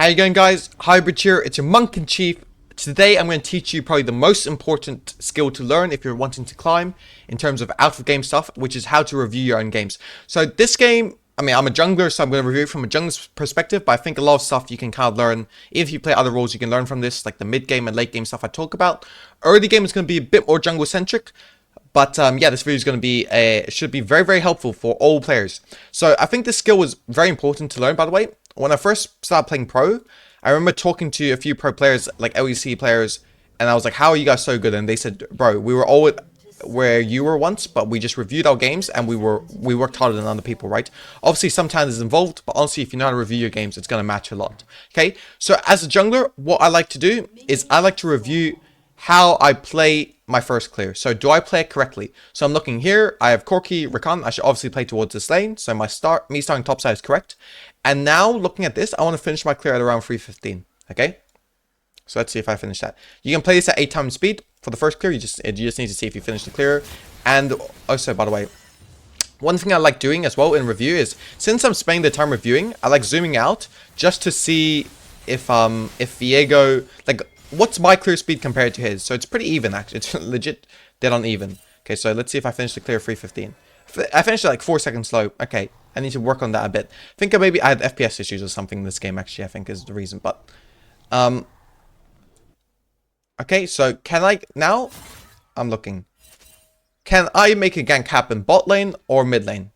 How you going, guys? Hybrid here. It's your monk in chief. Today I'm going to teach you probably the most important skill to learn if you're wanting to climb in terms of out of game stuff, which is how to review your own games. So this game, I mean, I'm a jungler, so I'm going to review it from a jungler's perspective, but I think a lot of stuff you can kind of learn. If you play other roles, you can learn from this, like the mid game and late game stuff I talk about. Early game is going to be a bit more jungle centric. But yeah, this video is going to be should be very, very helpful for all players. So I think this skill was very important to learn, by the way. When I first started playing pro, I remember talking to a few pro players, like LEC players, and I was like, how are you guys so good? And they said, bro, we were all where you were once, but we just reviewed our games and we worked harder than other people, right? Obviously, sometimes it's involved, but honestly, if you know how to review your games, it's going to matter a lot. Okay, so as a jungler, what I like to do is I like to review how I play my first clear. So do I play it correctly? So I'm looking here. I have Corki, Rakan. I should obviously play towards this lane. So me starting topside is correct. And now looking at this, I want to finish my clear at around 315. Okay. So let's see if I finish that. You can play this at 8 times speed for the first clear. You just need to see if you finish the clear. And also, by the way, one thing I like doing as well in review is, since I'm spending the time reviewing, I like zooming out just to see if Viego, like, what's my clear speed compared to his? So it's pretty even, actually. It's legit dead on even. Okay, so let's see if I finish the clear 315. I finished it like 4 seconds slow. Okay, I need to work on that a bit. I think maybe I had FPS issues or something in this game, actually, I think is the reason. But, okay, so can I, now, I'm looking. Can I make a gank happen bot lane or mid lane?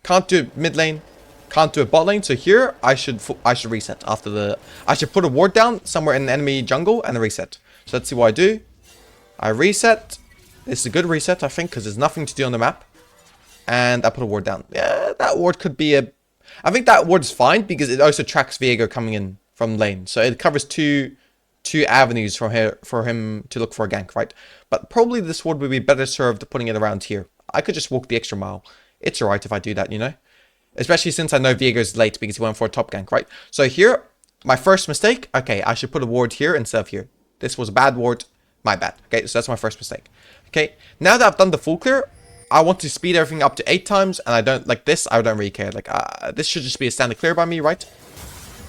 Can't do it mid lane. Can't do a bot lane, so here I should reset after the. I should put a ward down somewhere in the enemy jungle and reset. So let's see what I do. I reset. This is a good reset, I think, because there's nothing to do on the map. And I put a ward down. Yeah, that ward could be a. I think that ward is fine because it also tracks Viego coming in from lane, so it covers two avenues for him to look for a gank, right? But probably this ward would be better served putting it around here. I could just walk the extra mile. It's alright if I do that, you know. Especially since I know Viego's late because he went for a top gank, right? So here, my first mistake. Okay, I should put a ward here instead of here. This was a bad ward. My bad. Okay, so that's my first mistake. Okay, now that I've done the full clear, I want to speed everything up to 8 times. And I don't, like this, I don't really care. Like, this should just be a standard clear by me, right?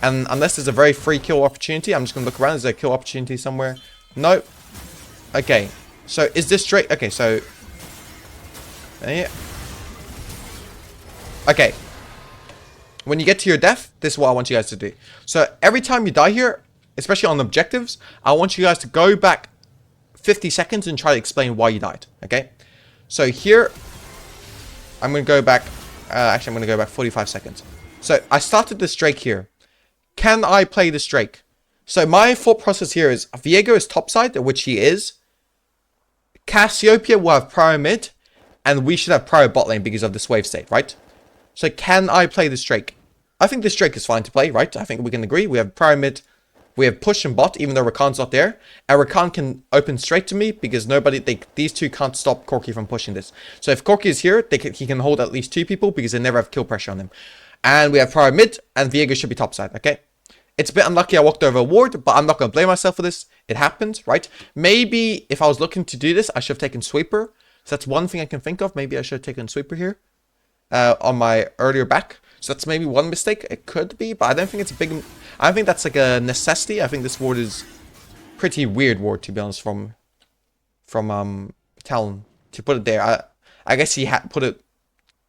And unless there's a very free kill opportunity, I'm just going to look around. Is there a kill opportunity somewhere? No. Okay, so is this straight? Okay, so. Yeah. Okay. When you get to your death, this is what I want you guys to do. So every time you die here, especially on objectives, I want you guys to go back 50 seconds and try to explain why you died. Okay? So here, I'm going to go back, actually I'm going to go back 45 seconds. So I started this Drake here. Can I play this Drake? So my thought process here is, Viego is topside, which he is. Cassiopeia will have prior mid, and we should have prior bot lane because of this wave state, right? So can I play this Drake? I think this Drake is fine to play, right? I think we can agree. We have prior mid, we have push and bot, even though Rakan's not there. And Rakan can open straight to me because these two can't stop Corki from pushing this. So if Corki is here, he can hold at least 2 people because they never have kill pressure on him. And we have prior mid, and Viego should be topside, okay? It's a bit unlucky I walked over a ward, but I'm not going to blame myself for this. It happens, right? Maybe if I was looking to do this, I should have taken Sweeper. So that's one thing I can think of. Maybe I should have taken Sweeper here. On my earlier back. So that's maybe one mistake. It could be, but I don't think it's a big. I don't think that's like a necessity. I think this ward is pretty weird ward, to be honest, from Talon to put it there. I guess he had put it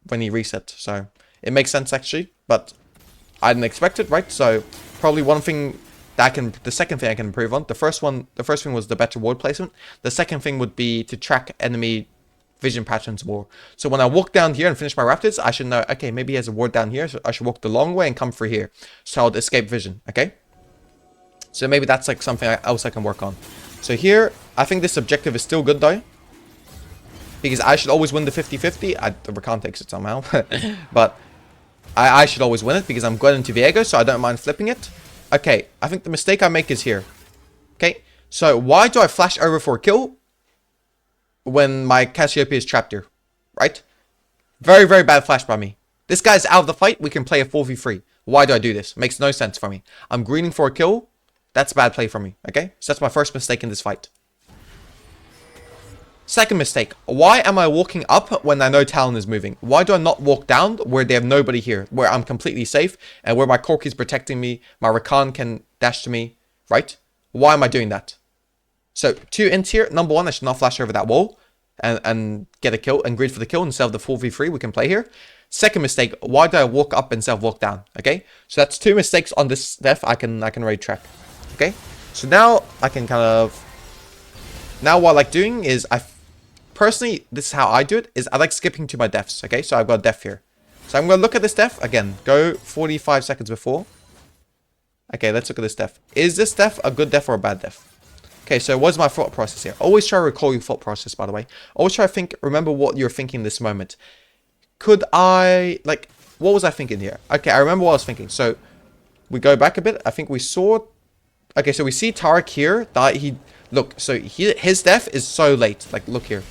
when he reset, so it makes sense actually. But I didn't expect it, right? So probably one thing that the second thing I can improve on. The first thing was the better ward placement. The second thing would be to track enemy vision patterns more. So when I walk down here and finish my Raptors, I should know, okay, maybe he has a ward down here, so I should walk the long way and come through here. So I'll escape vision, okay? So maybe that's like something else I can work on. So here, I think this objective is still good though. Because I should always win the 50-50. Rakan takes it somehow. But I should always win it because I'm going into Viego, so I don't mind flipping it. Okay, I think the mistake I make is here. Okay, so why do I flash over for a kill when my Cassiopeia is trapped here, right? Very, very bad flash by me. This guy's out of the fight. We can play a 4v3. Why do I do this? Makes no sense for me. I'm greening for a kill. That's bad play for me, okay? So that's my first mistake in this fight. Second mistake. Why am I walking up when I know Talon is moving? Why do I not walk down where they have nobody here? Where I'm completely safe and where my Corki is protecting me. My Rakan can dash to me. Right? Why am I doing that? So, 2 int here. Number 1, I should not flash over that wall. And get a kill and grid for the kill instead of the 4v3 we can play here. Second mistake. Why do I walk up instead of walk down? Okay? So that's 2 mistakes on this def I can already track. Okay? So now I can kind of... Now what I like doing is personally, this is how I do it, is I like skipping to my defs, okay? So I've got a def here. So I'm going to look at this def, again, go 45 seconds before. Okay, let's look at this def. Is this def a good def or a bad def? Okay, so what's my thought process here? Always try to recall your thought process, by the way. Always try to remember what you're thinking this moment. Could I, like, what was I thinking here? Okay, I remember what I was thinking. So, we go back a bit. I think we saw, okay, so we see Tariq here, that look, so his death is so late. Like, look here.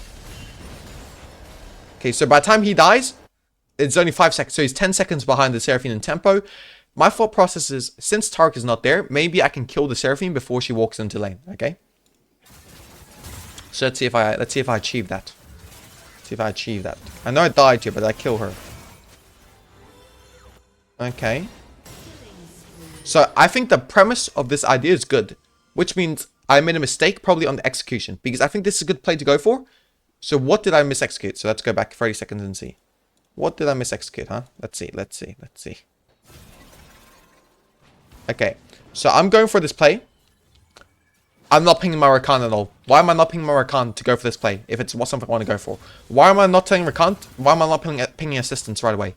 Okay, so by the time he dies, it's only 5 seconds. So he's 10 seconds behind the Seraphine in tempo. My thought process is, since Tariq is not there, maybe I can kill the Seraphine before she walks into lane, okay? So let's see if I achieve that. See if I achieve that. I know I died here, but I kill her. Okay. So I think the premise of this idea is good, which means I made a mistake probably on the execution, because I think this is a good play to go for. So what did I mis-execute? So let's go back 30 seconds and see. What did I mis-execute, huh? Let's see. Okay, so I'm going for this play. I'm not pinging my Rakan at all. Why am I not pinging my Rakan to go for this play if it's something I want to go for? Why am I not telling Rakan? Why am I not pinging assistance right away?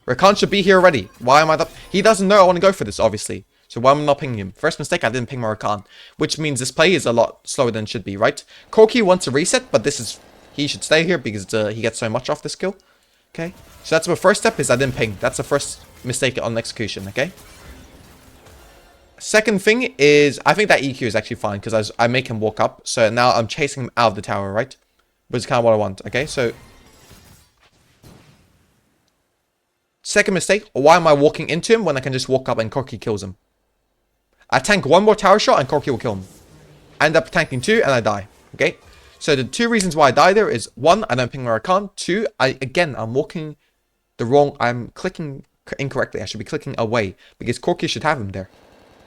Rakan should be here already. Why am I not? He doesn't know I want to go for this, obviously. So why am I not pinging him? First mistake, I didn't ping my Rakan, which means this play is a lot slower than it should be, right? Corki wants to reset, but he should stay here because he gets so much off this kill. Okay, so that's my first step is I didn't ping. That's the first mistake on execution, okay? Second thing is, I think that EQ is actually fine because I make him walk up. So now I'm chasing him out of the tower, right? Which is kind of what I want, okay? So, second mistake, why am I walking into him when I can just walk up and Corki kills him? I tank one more tower shot and Corki will kill him. I end up tanking 2 and I die, okay? So the 2 reasons why I die there is 1, I don't ping where I can't. 2, I'm walking I'm clicking incorrectly. I should be clicking away because Corki should have him there.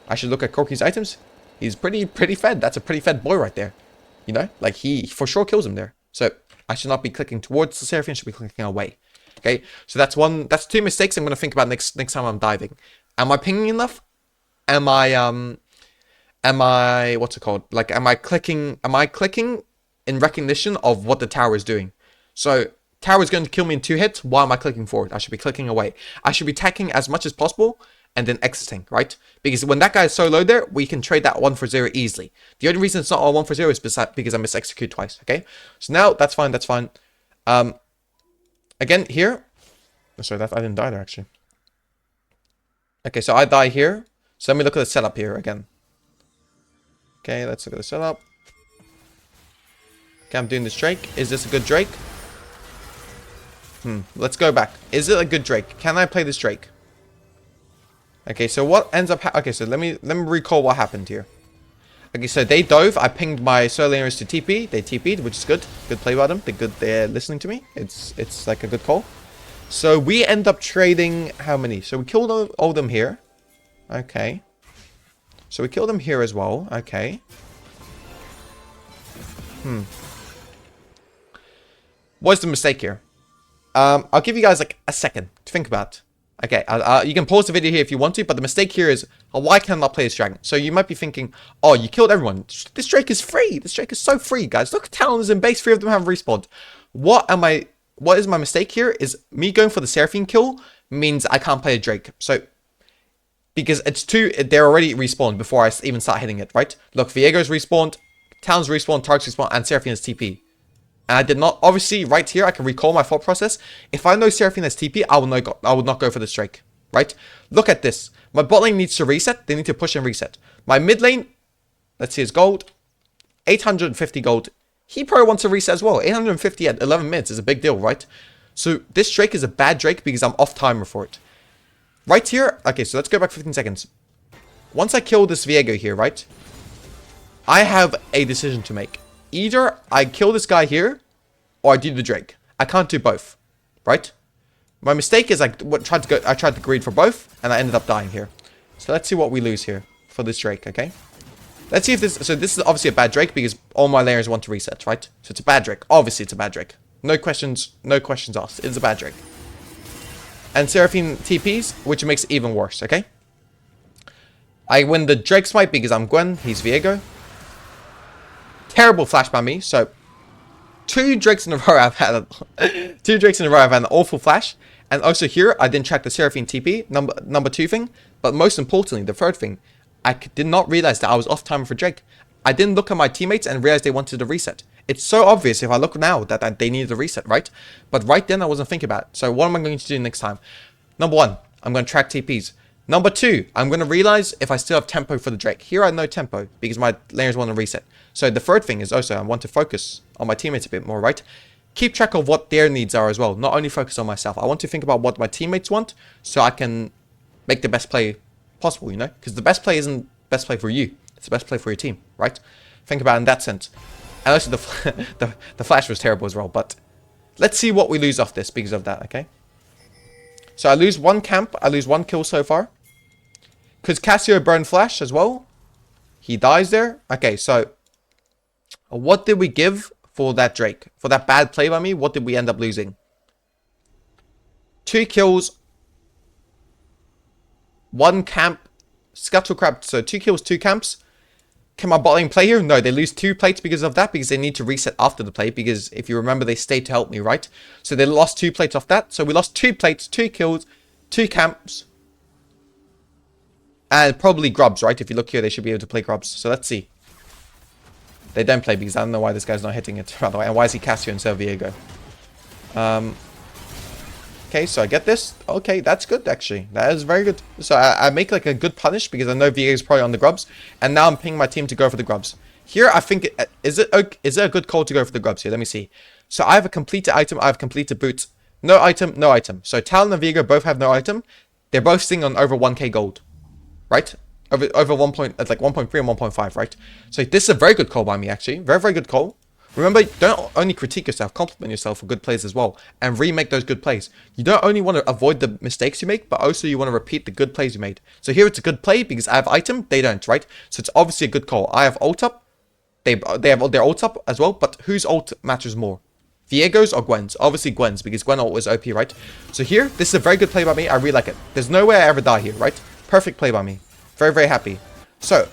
I should look at Corki's items. He's pretty fed. That's a pretty fed boy right there. You know, like he for sure kills him there. So I should not be clicking towards the Seraphine. I should be clicking away. Okay, so that's 2 mistakes I'm going to think about next time I'm diving. Am I pinging enough? Am I what's it called? Like, am I clicking in recognition of what the tower is doing? So tower is going to kill me in 2 hits. Why am I clicking forward? I should be clicking away. I should be attacking as much as possible and then exiting, right? Because when that guy is so low there, we can trade that 1 for 0 easily. The only reason it's not all 1 for 0 is because I mis-execute twice, okay? So now, that's fine. Again, here. Sorry, I didn't die there, actually. Okay, so I die here. So let me look at the setup here again. Okay, let's look at the setup. Okay, I'm doing this Drake. Is this a good Drake? Let's go back. Is it a good Drake? Can I play this Drake? Okay, so what ends up... Okay, so let me recall what happened here. Okay, so they dove. I pinged my solo laners to TP. They TP'd, which is good. Good play by them. They're listening to me. It's like a good call. So we end up trading... How many? So we killed all of them here. Okay. So we killed them here as well. Okay. What's the mistake here? I'll give you guys like a second to think about it. Okay, you can pause the video here if you want to, but the mistake here is, why can I not play this dragon? So you might be thinking, oh, you killed everyone. This Drake is free. This Drake is so free, guys. Look, Talon is in base. 3 of them have respawned. What is my mistake here is me going for the Seraphine kill means I can't play a Drake. So, because they're already respawned before I even start hitting it, right? Look, Viego's respawned, Talon's respawned, Tark's respawned, and Seraphine is TP. And I did not, obviously, right here, I can recall my thought process. If I know Seraphine has TP, I would not go for this Drake, right? Look at this. My bot lane needs to reset. They need to push and reset. My mid lane, let's see his gold, 850 gold. He probably wants to reset as well. 850 at 11 minutes is a big deal, right? So this Drake is a bad Drake because I'm off timer for it. Right here, okay, so let's go back 15 seconds. Once I kill this Viego here, right? I have a decision to make. either I kill this guy here, or I do the Drake. I can't do both, right? My mistake is I tried to greed for both, and I ended up dying here. So let's see what we lose here for this Drake, okay? Let's see if this... So this is obviously a bad Drake because all my layers want to reset, right? So it's a bad Drake. Obviously it's a bad Drake. No questions asked. It's a bad Drake. And Seraphine TPs, which makes it even worse, okay? I win the Drake smite because I'm Gwen, he's Viego. Terrible flash by me, so... Two Drakes in a row I've had an awful flash. And also here, I didn't track the Seraphine TP, number 2 thing. But most importantly, the third thing, I did not realize that I was off timer for Drake. I didn't look at my teammates and realize they wanted a reset. It's so obvious if I look now that they needed a reset, right? But right then I wasn't thinking about it. So what am I going to do next time? Number 1, I'm going to track TPs. Number 2, I'm going to realize if I still have tempo for the Drake. Here I have no tempo because my layers want to reset. So the third thing is also I want to focus on my teammates a bit more, right? Keep track of what their needs are as well. Not only focus on myself. I want to think about what my teammates want so I can make the best play possible, you know? Because the best play isn't best play for you. It's the best play for your team, right? Think about it in that sense. And also the flash was terrible as well. But let's see what we lose off this because of that, okay? So I lose 1 camp. I lose 1 kill so far. Because Cassio burned flash as well. He dies there. Okay, so what did we give for that Drake? For that bad play by me, what did we end up losing? 2 kills. 1 camp. Scuttlecrab. So 2 kills, 2 camps. Can my bot lane play here? No, they lose 2 plates because of that. Because they need to reset after the play. Because if you remember, they stayed to help me, right? So they lost 2 plates off that. So we lost 2 plates, 2 kills, 2 camps. And probably grubs, right? If you look here, they should be able to play grubs. So let's see. They don't play because I don't know why this guy's not hitting it, by the way. And why is he Cassio instead of Viego? Okay, so I get this. Okay, that's good, actually. That is very good. So I make like a good punish because I know Viego's probably on the grubs. And now I'm pinging my team to go for the grubs. Here, I think... Is it a good call to go for the grubs here? Let me see. So I have a completed item. I have completed boots. No item, no item. So Talon and Viego both have no item. They're both sitting on over 1k gold. Right? Over 1 point, like 1.3 and 1.5, right? So this is a very good call by me, actually. Very, very good call. Remember, don't only critique yourself, compliment yourself for good plays as well. And remake those good plays. You don't only want to avoid the mistakes you make, but also you want to repeat the good plays you made. So here it's a good play because I have item, they don't, right? So it's obviously a good call. I have ult up. They have their ult up as well, but whose ult matters more? Viego's or Gwen's? Obviously Gwen's, because Gwen ult is OP, right? So here, this is a very good play by me. I really like it. There's no way I ever die here, right? Perfect play by me. Very, very happy. So,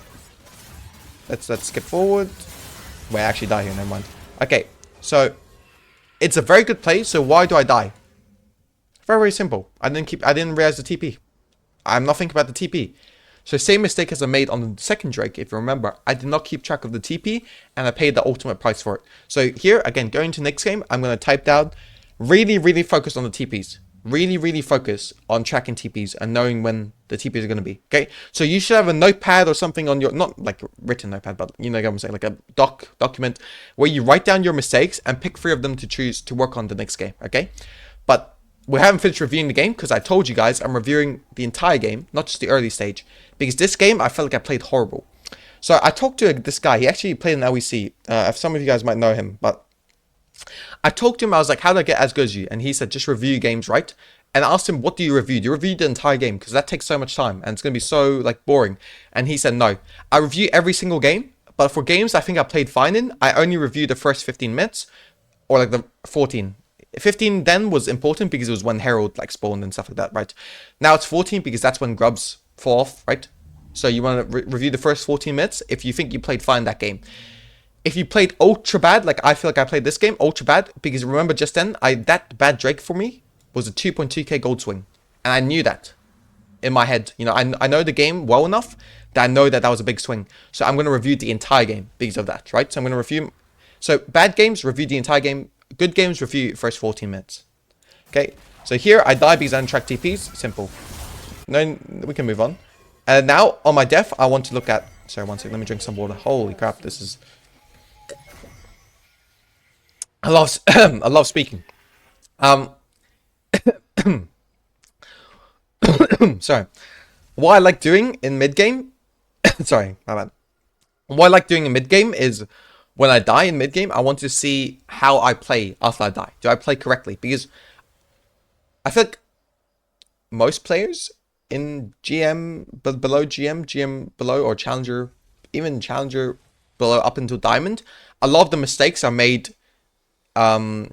let's skip forward. Wait, I actually die here, never mind. Okay, so, it's a very good play, so why do I die? Very, very simple. I didn't realize the TP. I'm not thinking about the TP. So, same mistake as I made on the second Drake, if you remember. I did not keep track of the TP, and I paid the ultimate price for it. So, here, again, going to next game, I'm going to type down, really, really focus on the TPs. Really, really focus on tracking TPs and knowing when the TPs are going to be. Okay, so you should have a notepad or something on your, not like written notepad, but you know what I'm saying, like a document where you write down your mistakes and pick 3 of them to choose to work on the next game. Okay, but we haven't finished reviewing the game because I told you guys I'm reviewing the entire game, not just the early stage, because this game I felt like I played horrible. So I talked to this guy. He actually played in LEC. Some of you guys might know him, but I talked to him, I was like, how do I get as good as you? And he said, just review games, right? And I asked him, what do you review? Do you review the entire game? Because that takes so much time and it's going to be so like boring. And he said, no, I review every single game. But for games I think I played fine in, I only review the first 15 minutes or like the 14. 15 then was important because it was when Herald like spawned and stuff like that, right? Now it's 14 because that's when grubs fall off, right? So you want to review the first 14 minutes if you think you played fine that game. If you played ultra bad, like I feel like I played this game ultra bad, because remember just then, that bad Drake for me was a 2.2k gold swing. And I knew that in my head. You know, I know the game well enough that I know that was a big swing. So I'm going to review the entire game because of that, right? So I'm going to review. So bad games, review the entire game. Good games, review first 14 minutes. Okay, so here I die because I don't track TPs. Simple. No, we can move on. And now on my def, I want to look at. Sorry, one second. Let me drink some water. Holy crap, this is. I love speaking. Sorry. What I like doing in mid game. Sorry, my bad. What I like doing in mid game is when I die in mid-game, I want to see how I play after I die. Do I play correctly? Because I feel like most players in below GM below, or Challenger, even Challenger below up until Diamond, a lot of the mistakes are made are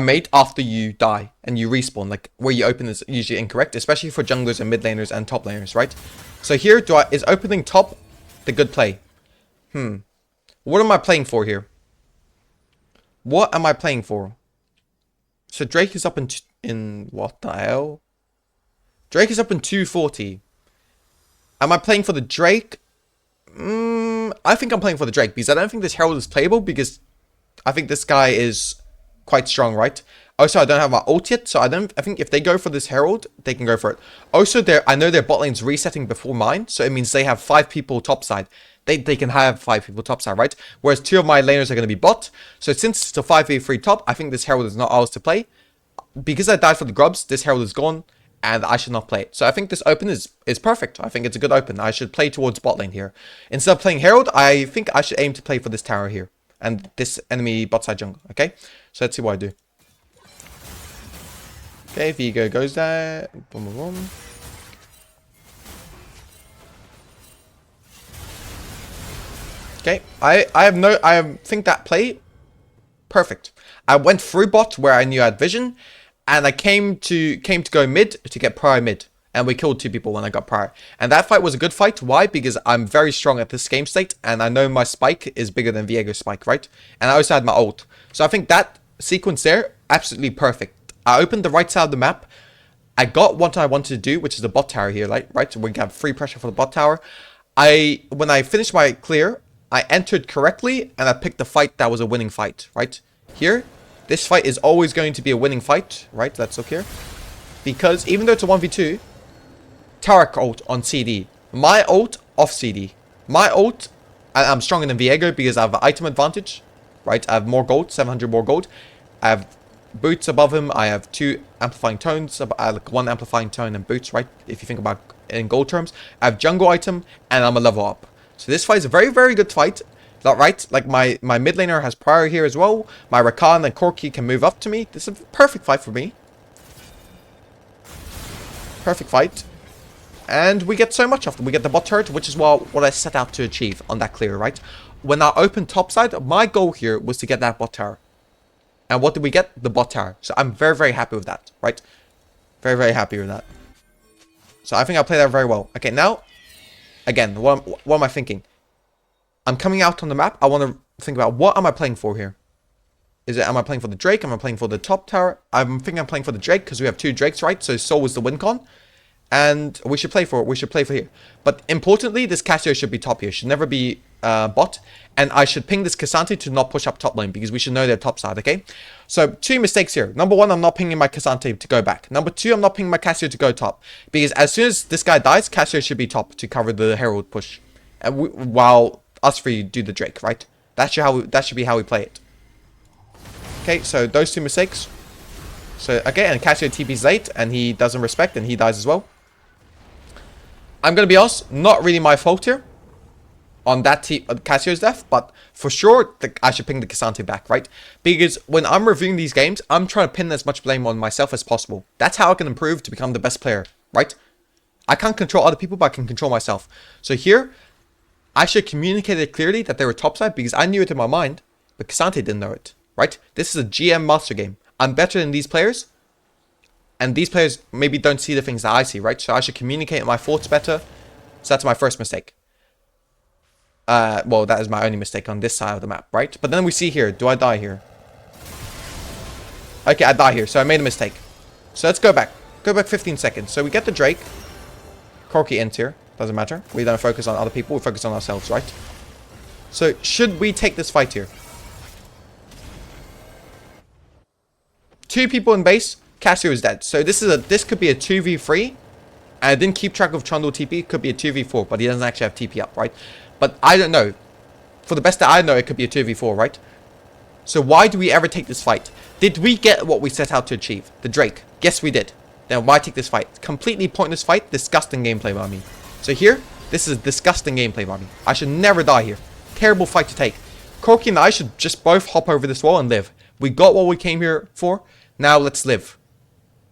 made after you die and you respawn. Like, where you open is usually incorrect, especially for junglers and mid laners and top laners, right? So here, is opening top the good play? What am I playing for here? What am I playing for? So Drake is up in what the hell? Drake is up in 240. Am I playing for the Drake? I think I'm playing for the Drake because I don't think this Herald is playable, because I think this guy is quite strong, right? Also, I don't have my ult yet, so I think if they go for this Herald, they can go for it. Also, I know their bot lane's resetting before mine, so it means they have 5 people topside. They can have 5 people topside, right? Whereas 2 of my laners are going to be bot. So since it's a 5v3 top, I think this Herald is not ours to play. Because I died for the grubs, this Herald is gone, and I should not play it. So I think this open is perfect. I think it's a good open. I should play towards bot lane here. Instead of playing Herald, I think I should aim to play for this tower here and this enemy bot side jungle, okay? So let's see what I do. Okay, Vigo goes there. Boom, boom, boom. Okay, I think that play perfect. I went through bot where I knew I had vision, and I came to go mid to get prior mid, and we killed 2 people when I got prior. And that fight was a good fight. Why? Because I'm very strong at this game state, and I know my spike is bigger than Viego's spike, right? And I also had my ult. So I think that sequence there, absolutely perfect. I opened the right side of the map. I got what I wanted to do, which is the bot tower here, right? So we can have free pressure for the bot tower. When I finished my clear, I entered correctly, and I picked the fight that was a winning fight, right? Here, this fight is always going to be a winning fight, right? Let's look here. Because even though it's a 1v2, Tarek ult on CD. My ult off CD. My ult, I'm stronger than Viego because I have an item advantage, right? I have more gold, 700 more gold. I have boots above him. I have 2 amplifying tones. I have like 1 amplifying tone and boots, right? If you think about in gold terms. I have jungle item, and I'm a level up. So this fight is a very, very good fight. Right? Like my mid laner has prior here as well. My Rakan and Corki can move up to me. This is a perfect fight for me. Perfect fight. And we get so much of it. We get the bot turret, which is what I set out to achieve on that clear, right? When I opened topside, my goal here was to get that bot tower. And what did we get? The bot tower. So I'm very, very happy with that, right? Very, very happy with that. So I think I played that very well. Okay, now, again, what am I thinking? I'm coming out on the map. I want to think about, what am I playing for here? Am I playing for the Drake? Am I playing for the top tower? I'm thinking I'm playing for the Drake because we have 2 Drakes, right? So Soul was the win con. And we should play for it. We should play for here. But importantly, this Cassio should be top here. Should never be bot. And I should ping this Cassante to not push up top lane, because we should know their top side, okay? So 2 mistakes here. Number 1, I'm not pinging my Cassante to go back. Number 2, I'm not pinging my Cassio to go top. Because as soon as this guy dies, Cassio should be top to cover the Herald push. And while us 3 do the Drake, right? That should be how we play it. Okay, so those 2 mistakes. So, okay, and Cassio TP's late, and he doesn't respect, and he dies as well. I'm going to be honest, not really my fault here on that Cassio's death, but for sure, I should ping the Cassante back, right? Because when I'm reviewing these games, I'm trying to pin as much blame on myself as possible. That's how I can improve to become the best player, right? I can't control other people, but I can control myself. So here, I should communicate it clearly that they were topside, because I knew it in my mind, but Cassante didn't know it, right? This is a GM master game. I'm better than these players, and these players maybe don't see the things that I see, right? So I should communicate my thoughts better. So that's my first mistake. Well, that is my only mistake on this side of the map, right? But then we see here, do I die here? Okay, I die here, so I made a mistake. So let's go back. Go back 15 seconds. So we get the Drake. Corki ends here. Doesn't matter. We don't focus on other people. We focus on ourselves, right? So should we take this fight here? 2 people in base. Cassio is dead. So this could be a 2v3. And I didn't keep track of Trundle TP. It could be a 2v4, but he doesn't actually have TP up, right? But I don't know. For the best that I know, it could be a 2v4, right? So why do we ever take this fight? Did we get what we set out to achieve? The Drake. Yes, we did. Then why take this fight? Completely pointless fight. Disgusting gameplay by me. So here, this is disgusting gameplay by me. I should never die here. Terrible fight to take. Corky and I should just both hop over this wall and live. We got what we came here for. Now let's live.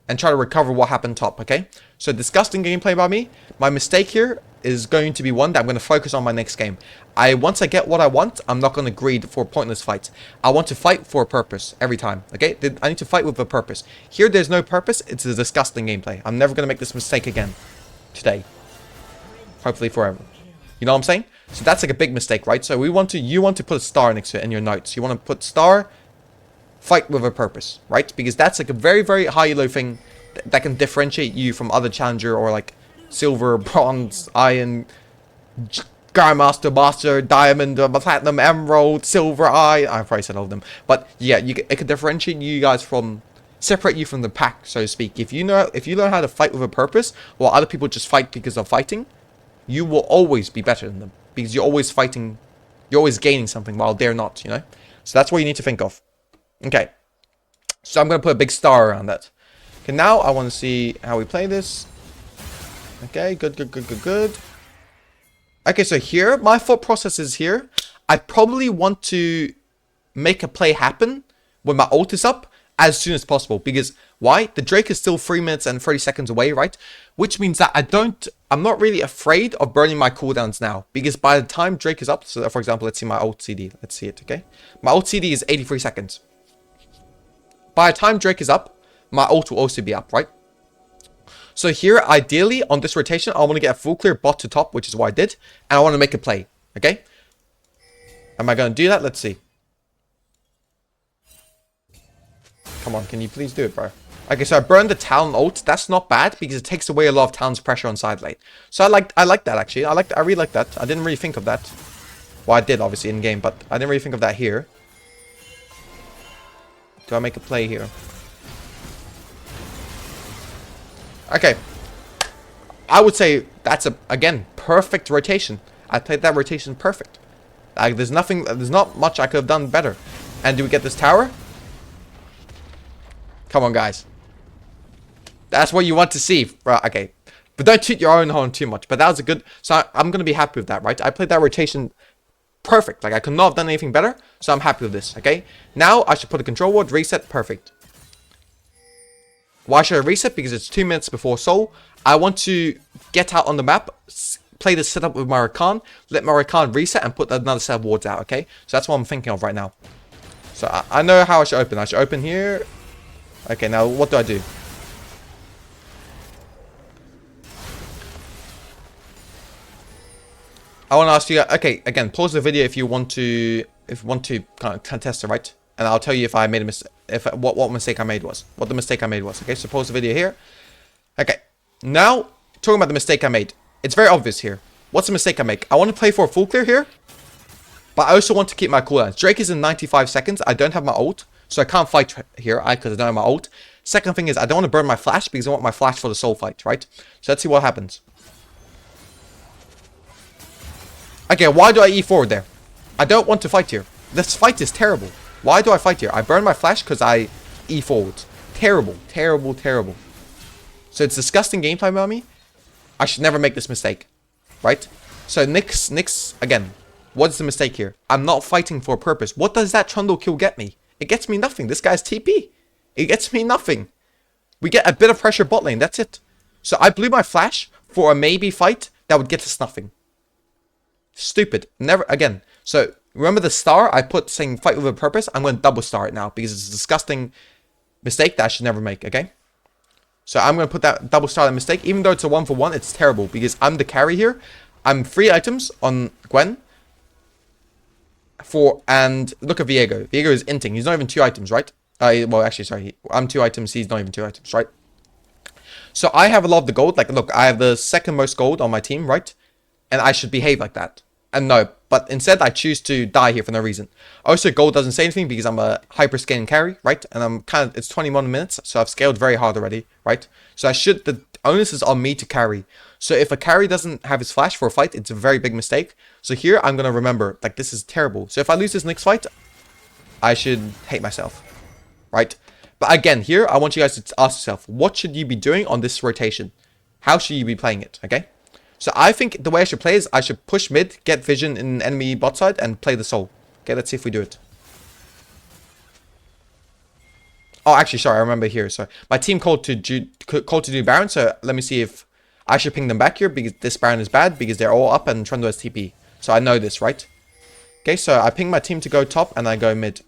And try to recover what happened top, okay? So disgusting gameplay by me. My mistake here is going to be one that I'm going to focus on my next game. Once I get what I want, I'm not going to greed for pointless fights. I want to fight for a purpose every time, okay? I need to fight with a purpose. Here, there's no purpose. It's a disgusting gameplay. I'm never going to make this mistake again. Today. Hopefully forever. You know what I'm saying? So that's like a big mistake, right? So you want to put a star next to it in your notes. You want to put star, fight with a purpose, right? Because that's like a very, very high-low thing that can differentiate you from other challenger or like silver, bronze, iron, grandmaster, master, diamond, platinum, emerald, silver, I probably said all of them. But yeah, it can differentiate you guys from, separate you from the pack, so to speak. If you learn how to fight with a purpose, while other people just fight because of fighting, you will always be better than them. Because you're always fighting, you're always gaining something while they're not, you know? So that's what you need to think of. Okay. So I'm going to put a big star around that. Okay, now I want to see how we play this. Okay, good. Okay, so here, my thought process is here. I probably want to make a play happen when my ult is up as soon as possible. Because, why? The Drake is still 3 minutes and 30 seconds away, right? Which means that I'm not really afraid of burning my cooldowns now. Because by the time Drake is up, so for example, let's see my ult CD. Let's see it, okay? My ult CD is 83 seconds. By the time Drake is up, my ult will also be up, right? So here, ideally, on this rotation, I want to get a full clear bot to top, which is what I did. And I want to make a play, okay? Am I going to do that? Let's see. Come on, can you please do it, bro? Okay, so I burned the Talon ult. That's not bad, because it takes away a lot of Talon's pressure on side lane. So I like that, actually. I really like that. I didn't really think of that. Well, I did, obviously, in-game, but I didn't really think of that here. Do I make a play here? Okay. I would say that's again, perfect rotation. I played that rotation perfect. Like, there's not much I could have done better. And do we get this tower? Come on, guys. That's what you want to see. Right, okay. But don't toot your own horn too much. But that was a good... So I'm going to be happy with that, right? I played that rotation perfect. Like, I could not have done anything better. So I'm happy with this, okay? Now, I should put a control ward, reset, perfect. Why should I reset? Because it's 2 minutes before Soul. I want to get out on the map, play the setup with my Rakan, let my Rakan reset, and put another set of wards out, okay? So that's what I'm thinking of right now. So I know how I should open. I should open here. Okay, now what do I do? I want to ask you, okay, again, pause the video if you want to kind of contest it, right? And I'll tell you if I made a mistake, what mistake I made was. What the mistake I made was. Okay, so pause the video here. Okay, now, talking about the mistake I made. It's very obvious here. What's the mistake I make? I want to play for a full clear here, but I also want to keep my cooldowns. Drake is in 95 seconds. I don't have my ult, so I can't fight here because I don't have my ult. Second thing is, I don't want to burn my flash because I want my flash for the soul fight, right? So let's see what happens. Okay, why do I E forward there? I don't want to fight here. This fight is terrible. Why do I fight here? I burn my flash because I E forward. Terrible, terrible, terrible. So it's disgusting gameplay by me. I should never make this mistake. Right? So Nyx, again, what's the mistake here? I'm not fighting for a purpose. What does that Trundle kill get me? It gets me nothing. This guy's TP. It gets me nothing. We get a bit of pressure bot lane. That's it. So I blew my flash for a maybe fight that would get us nothing. Stupid. Never again. So remember the star I put saying fight with a purpose? I'm going to double star it now because it's a disgusting mistake that I should never make, okay? So I'm going to put that double star that mistake. Even though it's a 1-for-1, it's terrible because I'm the carry here. I'm 3 items on Gwen. And look at Viego. Viego is inting. He's not even 2 items, right? Well, actually, sorry. I'm 2 items. He's not even 2 items, right? So I have a lot of the gold. Like, look, I have the second most gold on my team, right? And I should behave like that. And no, but instead I choose to die here for no reason. Also, gold doesn't say anything because I'm a hyper scaling carry, right? And I'm kind of, it's 21 minutes, so I've scaled very hard already, right? So the onus is on me to carry. So if a carry doesn't have his flash for a fight, it's a very big mistake. So here I'm going to remember, like, this is terrible. So if I lose this next fight, I should hate myself, right? But again, here, I want you guys to ask yourself, what should you be doing on this rotation? How should you be playing it, okay? So I think the way I should play is I should push mid, get vision in enemy bot side, and play the soul. Okay, let's see if we do it. Oh, actually, sorry, I remember here. So my team called to do Baron. So let me see if I should ping them back here because this Baron is bad because they're all up and Trundle has TP. So I know this, right? Okay, so I ping my team to go top and I go mid.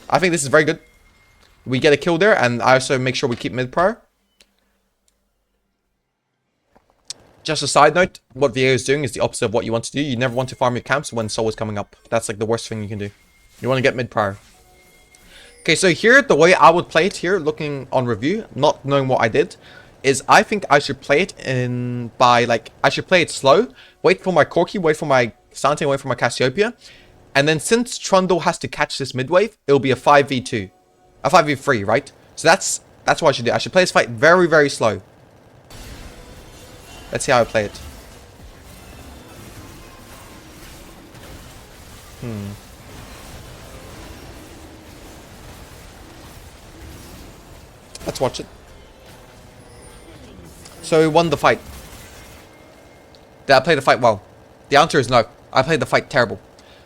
I think this is very good. We get a kill there, and I also make sure we keep mid prior. Just a side note, what Viego is doing is the opposite of what you want to do. You never want to farm your camps when soul is coming up. That's like the worst thing you can do. You want to get mid prior. Okay, so here, the way I would play it here, looking on review, not knowing what I did, is I think I should play it I should play it slow, wait for my Corki, wait for my Sante, wait for my Cassiopeia, and then since Trundle has to catch this mid wave, it'll be a 5v2, a 5v3, right? So that's what I should do. I should play this fight very, very slow. Let's see how I play it. Let's watch it. So we won the fight. Did I play the fight well? The answer is no. I played the fight terrible.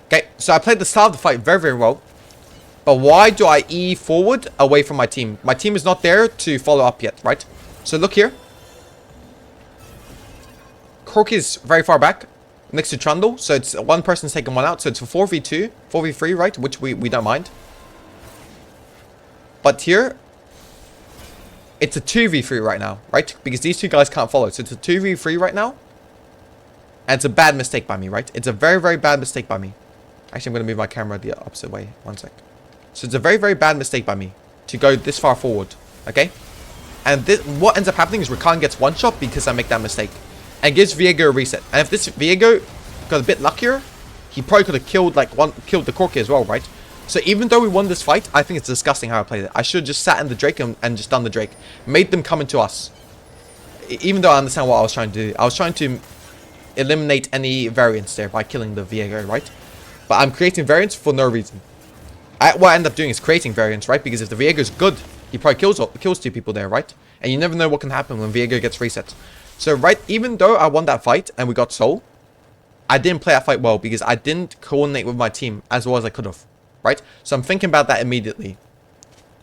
Okay, so I played the start of the fight very, very well. But why do I E forward away from my team? My team is not there to follow up yet, right? So look here. Corki is very far back next to Trundle. So it's one person's taking one out. So it's a 4v2, 4v3, right? Which we don't mind. But here, it's a 2v3 right now, right? Because these two guys can't follow. So it's a 2v3 right now. And it's a bad mistake by me, right? It's a very, very bad mistake by me. Actually, I'm going to move my camera the opposite way. One sec. So it's a very, very bad mistake by me to go this far forward, okay? And this, what ends up happening is Rakan gets one shot because I make that mistake. And gives Viego a reset. And if this Viego got a bit luckier, he probably could have killed the Corki as well, right? So even though we won this fight, I think it's disgusting how I played it. I should have just sat in the Drake and just done the Drake. Made them come into us. Even though I understand what I was trying to do. I was trying to eliminate any variance there by killing the Viego, right? But I'm creating variance for no reason. What I end up doing is creating variance, right? Because if the Viego is good, he probably kills two people there, right? And you never know what can happen when Viego gets reset. So, right, even though I won that fight and we got soul, I didn't play that fight well because I didn't coordinate with my team as well as I could have. Right? So I'm thinking about that immediately.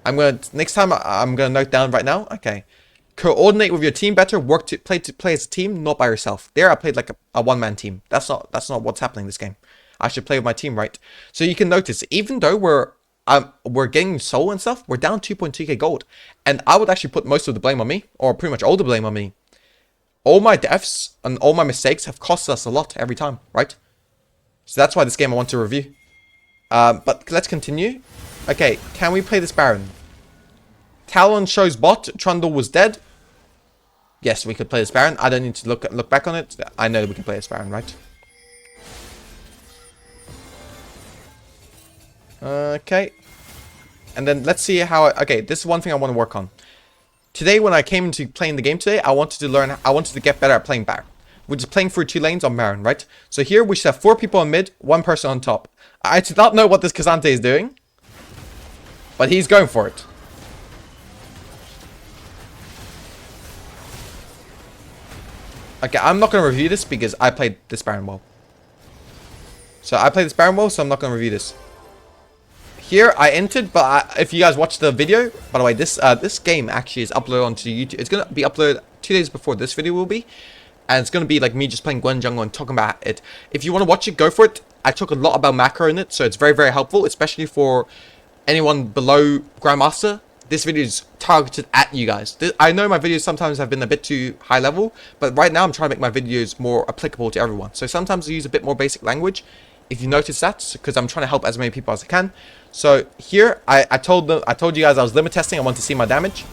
Next time I'm gonna note down right now. Okay. Coordinate with your team better. Play as a team, not by yourself. There I played like a one-man team. That's not what's happening this game. I should play with my team, right? So you can notice, even though we're getting soul and stuff, we're down 2.2k gold. And I would actually put most of the blame on me, or pretty much all the blame on me. All my deaths and all my mistakes have cost us a lot every time, right? So that's why this game I want to review. But let's continue. Okay, can we play this Baron? Talon shows bot. Trundle was dead. Yes, we could play this Baron. I don't need to look back on it. I know that we can play this Baron, right? Okay. And then let's see how... Okay, this is one thing I want to work on. Today, when I came into playing the game today, I wanted to get better at playing Baron. We're just playing through 2 lanes on Baron, right? So here we should have 4 people on mid, 1 person on top. I do not know what this Kazante is doing, but he's going for it. Okay, I'm not going to review this because I played this Baron well. So I played this Baron well, so I'm not going to review this. Here I entered, but if you guys watch the video, by the way, this game actually is uploaded onto YouTube. It's going to be uploaded 2 days before this video will be. And it's going to be like me just playing Gwen jungle and talking about it. If you want to watch it, go for it. I talk a lot about macro in it, so it's very, very helpful, especially for anyone below Grandmaster. This video is targeted at you guys. I know my videos sometimes have been a bit too high level, but right now I'm trying to make my videos more applicable to everyone. So sometimes I use a bit more basic language, if you notice that, because I'm trying to help as many people as I can. So here, I told you guys I was limit testing. I want to see my damage.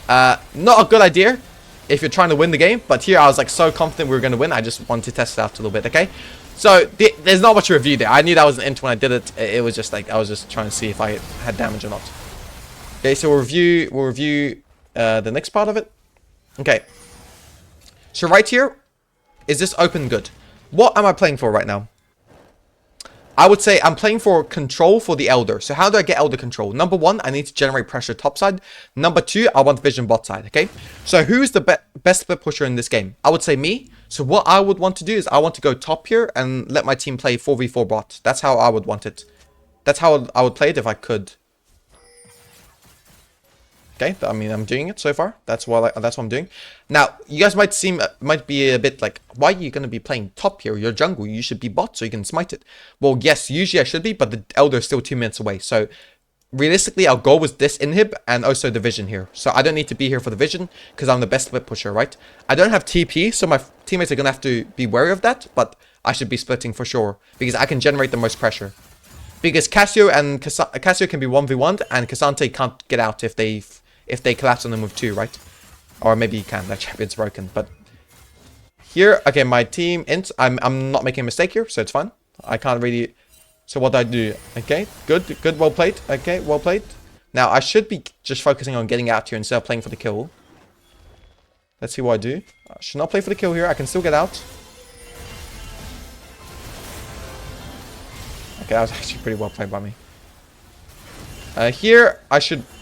Not a good idea if you're trying to win the game, but here I was like so confident we were going to win. I just wanted to test it out a little bit, okay? So there's not much review there. I knew that was an int when I did it. It was just like I was just trying to see if I had damage or not. Okay, so we'll review the next part of it. Okay. So right here, is this open good? What am I playing for right now? I would say I'm playing for control for the Elder. So how do I get Elder control? Number 1, I need to generate pressure top side. Number 2, I want vision bot side, okay? So who's the best split pusher in this game? I would say me. So what I would want to do is I want to go top here and let my team play 4v4 bot. That's how I would want it. That's how I would play it if I could. Okay, I mean, I'm doing it so far. That's what I'm doing. Now, you guys might be a bit like, why are you going to be playing top here? You're jungle. You should be bot so you can smite it. Well, yes, usually I should be, but the Elder is still 2 minutes away. So, realistically, our goal was this inhib and also the vision here. So, I don't need to be here for the vision because I'm the best whip pusher, right? I don't have TP, so my teammates are going to have to be wary of that, but I should be splitting for sure because I can generate the most pressure. Because Cassio can be 1v1'd and Cassante can't get out if they collapse on them with 2, right? Or maybe he can, that champion's broken. But here, okay, my team int, I'm not making a mistake here, so it's fine. I can't really, so what do I do? Okay, good, well played. Okay, well played. Now, I should be just focusing on getting out here instead of playing for the kill. Let's see what I do. I should not play for the kill here, I can still get out. Okay, that was actually pretty well played by me. Here, I'm sitting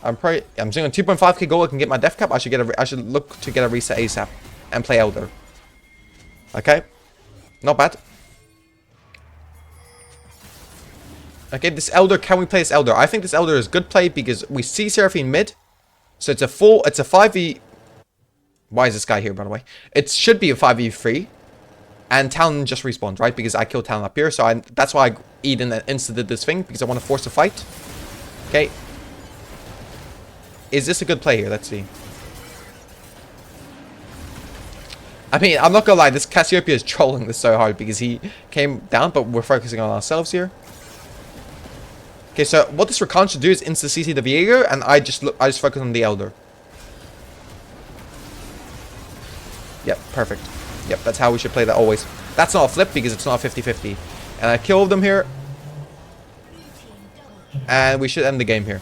on 2.5k gold. I can get my def cap. I should look to get a reset ASAP and play Elder. Okay, not bad. Okay, this Elder, can we play this Elder? I think this Elder is good play because we see Seraphine mid. So it's a 5v. Why is this guy here, by the way? It should be a 5v3. And Talon just respawned, right? Because I killed Talon up here. So that's why Eden insta did this thing. Because I want to force a fight. Okay. Is this a good play here? Let's see. I mean, I'm not gonna lie. This Cassiopeia is trolling this so hard. Because he came down. But we're focusing on ourselves here. Okay, so what this Rakan should do is insta CC the Viego. And I just focus on the Elder. Yep, perfect. Yep, that's how we should play that always. That's not a flip because it's not a 50-50. And I killed them here. And we should end the game here.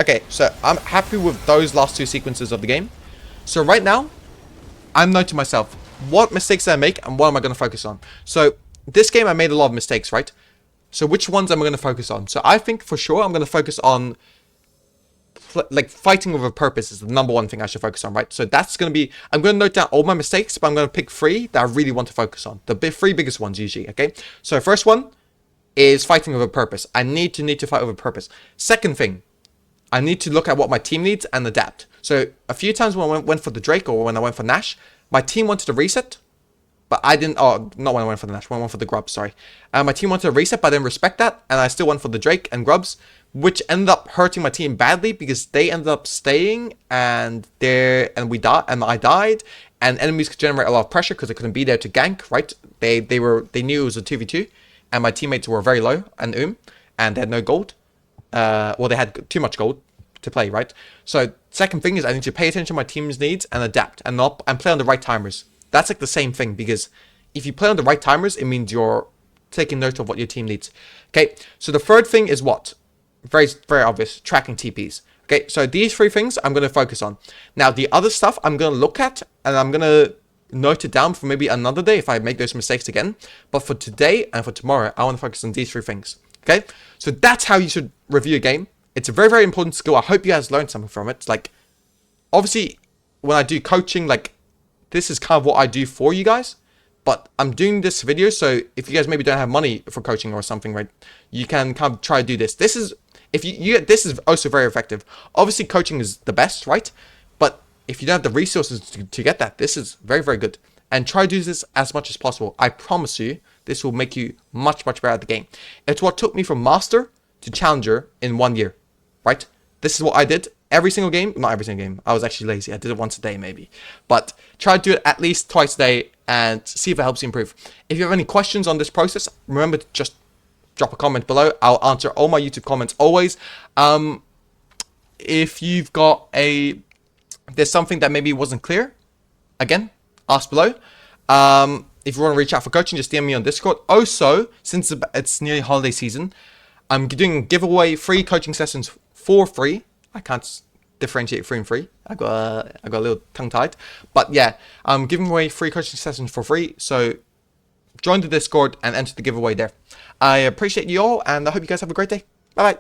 Okay, so I'm happy with those last 2 sequences of the game. So right now, I'm knowing to myself, what mistakes did I make and what am I going to focus on? So this game I made a lot of mistakes, right? So which ones am I going to focus on? So I think for sure I'm going to focus on like fighting with a purpose is the #1 thing I should focus on, right? So that's going to be, I'm going to note down all my mistakes, but I'm going to pick 3 that I really want to focus on. The 3 biggest ones usually, okay? So first one is fighting with a purpose. I need to fight with a purpose. Second thing, I need to look at what my team needs and adapt. So a few times when I went for the Drake or when I went for Nash, my team wanted to reset, but I didn't, not when I went for the Nash, when I went for the Grubs, sorry. My team wanted to reset, but I didn't respect that, and I still went for the Drake and Grubs, which ended up hurting my team badly because they ended up staying and I died, and enemies could generate a lot of pressure because they couldn't be there to gank, right? They knew it was a 2v2, and my teammates were very low and they had no gold. Well, they had too much gold to play, right? So second thing is I need to pay attention to my team's needs and adapt and play on the right timers. That's like the same thing because if you play on the right timers, it means you're taking note of what your team needs. Okay, so the third thing is what? Very, very obvious, tracking TPs. Okay, so these 3 things I'm going to focus on. Now, the other stuff I'm going to look at and I'm going to note it down for maybe another day if I make those mistakes again. But for today and for tomorrow, I want to focus on these 3 things. Okay, so that's how you should review a game. It's a very, very important skill. I hope you guys learned something from it. Like, obviously, when I do coaching, like, this is kind of what I do for you guys. But I'm doing this video, so if you guys maybe don't have money for coaching or something, right, you can kind of try to do this. This is, if you this is also very effective. Obviously, coaching is the best, right? But if you don't have the resources to get that, this is very, very good. And try to do this as much as possible. I promise you, this will make you much, much better at the game. It's what took me from Master to Challenger in 1 year, right? This is what I did every single game. Not every single game. I was actually lazy. I did it once a day, maybe. But try to do it at least twice a day and see if it helps you improve. If you have any questions on this process, remember to just drop a comment below. I'll answer all my YouTube comments always. If you've got there's something that maybe wasn't clear, again, ask below. If you want to reach out for coaching, just DM me on Discord. Also, since it's nearly holiday season, I'm doing giveaway free coaching sessions for free. I can't differentiate free and free. I got a little tongue-tied. But yeah, I'm giving away free coaching sessions for free. So join the Discord and enter the giveaway there. I appreciate you all, and I hope you guys have a great day. Bye-bye.